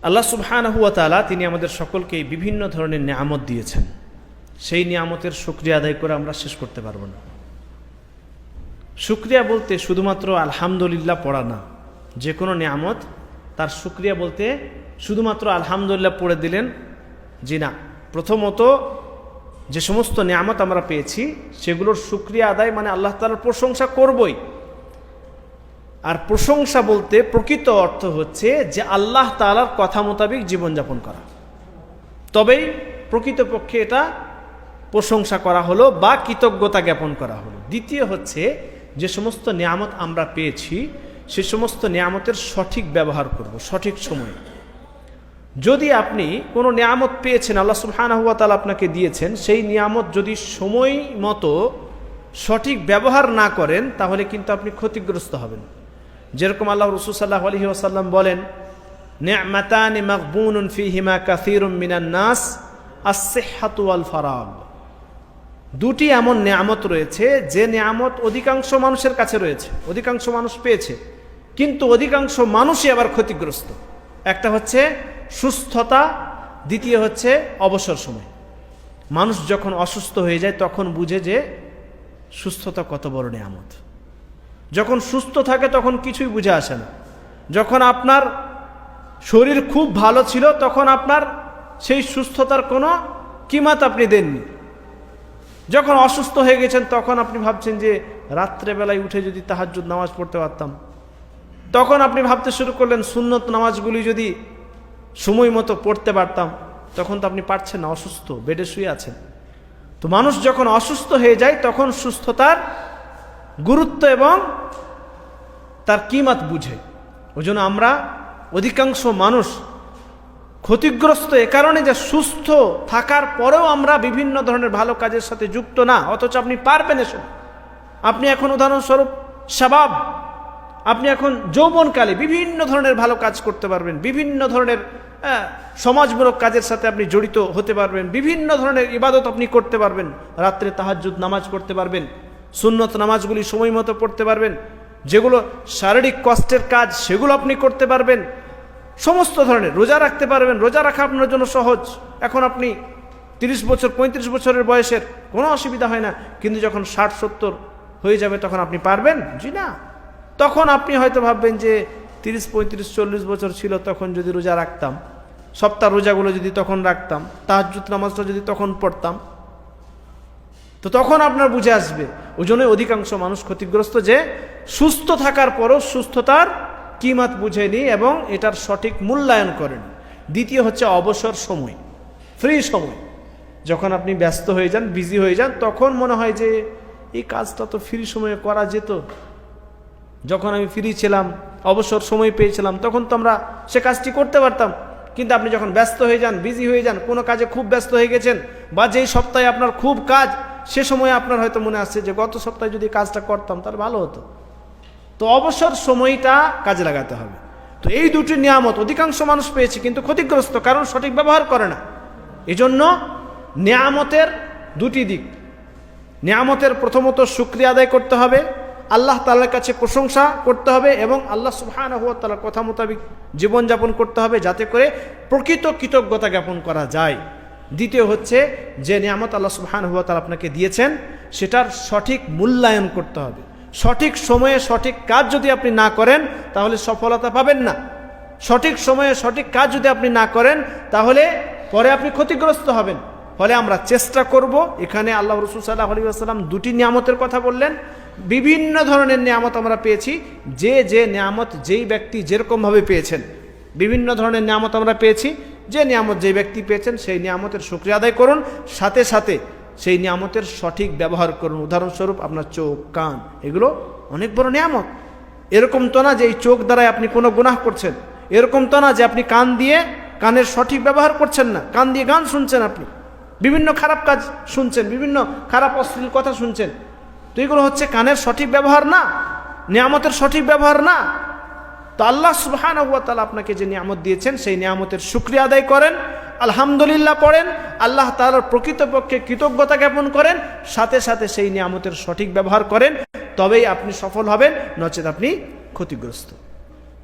আল্লাহ সুবহানাহু ওয়া তাআলা তিনি আমাদের সকলকে বিভিন্ন ধরনের নিয়ামত দিয়েছেন। সেই নিয়ামতের শুকরিয়া আদায় করে আমরা শেষ করতে পারবো না। শুকরিয়া বলতে শুধুমাত্র আলহামদুলিল্লাহ পড়া না, যে কোনো নিয়ামত তার শুকরিয়া বলতে শুধুমাত্র আলহামদুলিল্লাহ পড়ে দিলেন জি না। প্রথমত যে সমস্ত নিয়ামত আমরা পেয়েছি সেগুলোর শুকরিয়া আদায় মানে আল্লাহ তাআলার প্রশংসা করবই। আর প্রশংসা বলতে প্রকৃত অর্থ হচ্ছে যে আল্লাহ তাআলার কথা মোতাবেক জীবনযাপন করা, তবেই প্রকৃতপক্ষে এটা প্রশংসা করা হলো বা কৃতজ্ঞতা জ্ঞাপন করা হলো। দ্বিতীয় হচ্ছে যে সমস্ত নিয়ামত আমরা পেয়েছি সে সমস্ত নিয়ামতের সঠিক ব্যবহার করব সঠিক সময়ে। যদি আপনি কোনো নিয়ামত পেয়েছেন, আল্লাহ সুবহানাহু ওয়া তাআলা আপনাকে দিয়েছেন, সেই নিয়ামত যদি সময় মতো সঠিক ব্যবহার না করেন তাহলে কিন্তু আপনি ক্ষতিগ্রস্ত হবেন। যেরকম আল্লাহ রাসূল সাল্লাল্লাহু আলাইহি ওয়াসাল্লাম বলেন, নি'মাতানি মাগবুনুন ফীহিমা কাসীরুম মিনান নাস আস-সিহহাতু ওয়াল ফারাগ। দুটি এমন নিয়ামত রয়েছে যে নিয়ামত অধিকাংশ মানুষের কাছে রয়েছে, অধিকাংশ মানুষ পেয়েছে, কিন্তু অধিকাংশ মানুষই আবার ক্ষতিগ্রস্ত। একটা হচ্ছে সুস্থতা, দ্বিতীয় হচ্ছে অবসর সময়। মানুষ যখন অসুস্থ হয়ে যায় তখন বুঝে যে সুস্থতা কত বড় নিয়ামত। যখন সুস্থ থাকে তখন কিছুই বুঝে আসে না। যখন আপনার শরীর খুব ভালো ছিল তখন আপনার সেই সুস্থতার কোনো কিমাত আপনি দেননি। যখন অসুস্থ হয়ে গেছেন তখন আপনি ভাবছেন যে রাত্রেবেলায় উঠে যদি তাহাজ্জুদ নামাজ পড়তে পারতাম। তখন আপনি ভাবতে শুরু করলেন সুন্নত নামাজগুলি যদি সময় মতো পড়তে পারতাম। তখন তো আপনি পারছেন না, অসুস্থ, বেডে শুয়ে আছেন। তো মানুষ যখন অসুস্থ হয়ে যায় তখন সুস্থতার গুরুত্ব এবং তার কিমাত বুঝে। ওই জন্য আমরা অধিকাংশ মানুষ ক্ষতিগ্রস্ত এ কারণে যে সুস্থ থাকার পরেও আমরা বিভিন্ন ধরনের ভালো কাজের সাথে যুক্ত না, অথচ আপনি পারবেন এসব। আপনি এখন উদাহরণস্বরূপ শাবাব, আপনি এখন যৌবনকালে বিভিন্ন ধরনের ভালো কাজ করতে পারবেন, বিভিন্ন ধরনের সমাজমূলক কাজের সাথে আপনি জড়িত হতে পারবেন, বিভিন্ন ধরনের ইবাদত আপনি করতে পারবেন, রাত্রে তাহাজ্জুদ নামাজ পড়তে পারবেন, সুন্নত নামাজগুলি সময় মতো পড়তে পারবেন, যেগুলো শারীরিক কষ্টের কাজ সেগুলো আপনি করতে পারবেন, সমস্ত ধরনের রোজা রাখতে পারবেন। রোজা রাখা আপনার জন্য সহজ। এখন আপনি 30 বছর 35 বছরের বয়সের, কোনো অসুবিধা হয় না। কিন্তু যখন 60-70 হয়ে যাবে তখন আপনি পারবেন? জি না। তখন আপনি হয়তো ভাববেন যে 30, 35, 40 বছর ছিল তখন যদি রোজা রাখতাম, সপ্তাহ রোজাগুলো যদি তখন রাখতাম, তাহাজ্জুদ নামাজটা যদি তখন পড়তাম, তো তখন আপনার বুঝে আসবে। ওই জন্যই অধিকাংশ মানুষ ক্ষতিগ্রস্ত যে সুস্থ থাকার পরও সুস্থতার কিমাত বুঝেনি এবং এটার সঠিক মূল্যায়ন করেন। দ্বিতীয় হচ্ছে অবসর সময়, ফ্রি সময়। যখন আপনি ব্যস্ত হয়ে যান, বিজি হয়ে যান, তখন মনে হয় যে এই কাজটা তো ফ্রি সময়ে করা যেত। যখন আমি ফ্রি ছিলাম, অবসর সময় পেয়েছিলাম, তখন তো আমরা সে কাজটি করতে পারতাম। কিন্তু আপনি যখন ব্যস্ত হয়ে যান, বিজি হয়ে যান, কোনো কাজে খুব ব্যস্ত হয়ে গেছেন, বা যেই সপ্তাহে আপনার খুব কাজ, সে সময় আপনার হয়তো মনে আসছে যে গত সপ্তাহে যদি কাজটা করতাম তাহলে ভালো হতো। তো অবসর সময়টা কাজে লাগাতে হবে। তো এই দুটি নিয়ামত অধিকাংশ মানুষ পেয়েছে কিন্তু ক্ষতিগ্রস্ত, কারণ সঠিক ব্যবহার করে না। এজন্য নিয়ামতের দুটি দিক। নিয়ামতের প্রথমত শুকরিয়া আদায় করতে হবে, আল্লাহ তাআলার কাছে প্রশংসা করতে হবে এবং আল্লাহ সুবহানাহু ওয়া তাআলার কথা মোতাবেক জীবনযাপন করতে হবে, যাতে করে প্রকৃত কৃতজ্ঞতা জ্ঞাপন করা যায়। দ্বিতীয় হচ্ছে যে নিয়ামত আল্লাহ সুবহানাহু ওয়া তাআলা আপনাকে দিয়েছেন সেটার সঠিক মূল্যায়ন করতে হবে। সঠিক সময়ে সঠিক কাজ যদি আপনি না করেন তাহলে সফলতা পাবেন না। সঠিক সময়ে সঠিক কাজ যদি আপনি না করেন তাহলে পরে আপনি ক্ষতিগ্রস্ত হবেন। ফলে আমরা চেষ্টা করব। এখানে আল্লাহ রাসূল সাল্লাল্লাহু আলাইহি ওয়াসাল্লাম দুটি নিয়ামতের কথা বললেন। বিভিন্ন ধরনের নিয়ামত আমরা পেয়েছি, যে নিয়ামত যেই ব্যক্তি যেরকমভাবে পেয়েছেন, বিভিন্ন ধরনের নিয়ামত আমরা পেয়েছি। যে নিয়ামত যেই ব্যক্তি পেয়েছেন সেই নিয়ামতের শুকরিয়া আদায় করুন, সাথে সাথে সেই নিয়ামতের সঠিক ব্যবহার করুন। উদাহরণস্বরূপ আপনার চোখ, কান, এগুলো অনেক বড় নিয়ামত। এরকম তো না যে এই চোখ দ্বারাই আপনি কোনো গুনাহ করছেন, এরকম তো না যে আপনি কান দিয়ে কানের সঠিক ব্যবহার করছেন না, কান দিয়ে গান শুনছেন, আপনি বিভিন্ন খারাপ কাজ শুনছেন, বিভিন্ন খারাপ অশ্লীল কথা শুনছেন। তো এগুলো হচ্ছে কানের সঠিক ব্যবহার না, নিয়ামতের সঠিক ব্যবহার না। তো আল্লাহ সুবহানাহু ওয়া তাআলা আপনাকে যে নিয়ামত দিয়েছেন সেই নিয়ামতের শুকরিয়া আদায় করেন, আলহামদুলিল্লাহ পড়েন, আল্লাহ তাআলার প্রকৃতপক্ষে কৃতজ্ঞতা জ্ঞাপন করেন, সাথে সাথে সেই নিয়ামতের সঠিক ব্যবহার করেন, তবেই আপনি সফল হবেন, নচেত আপনি ক্ষতিগ্রস্ত।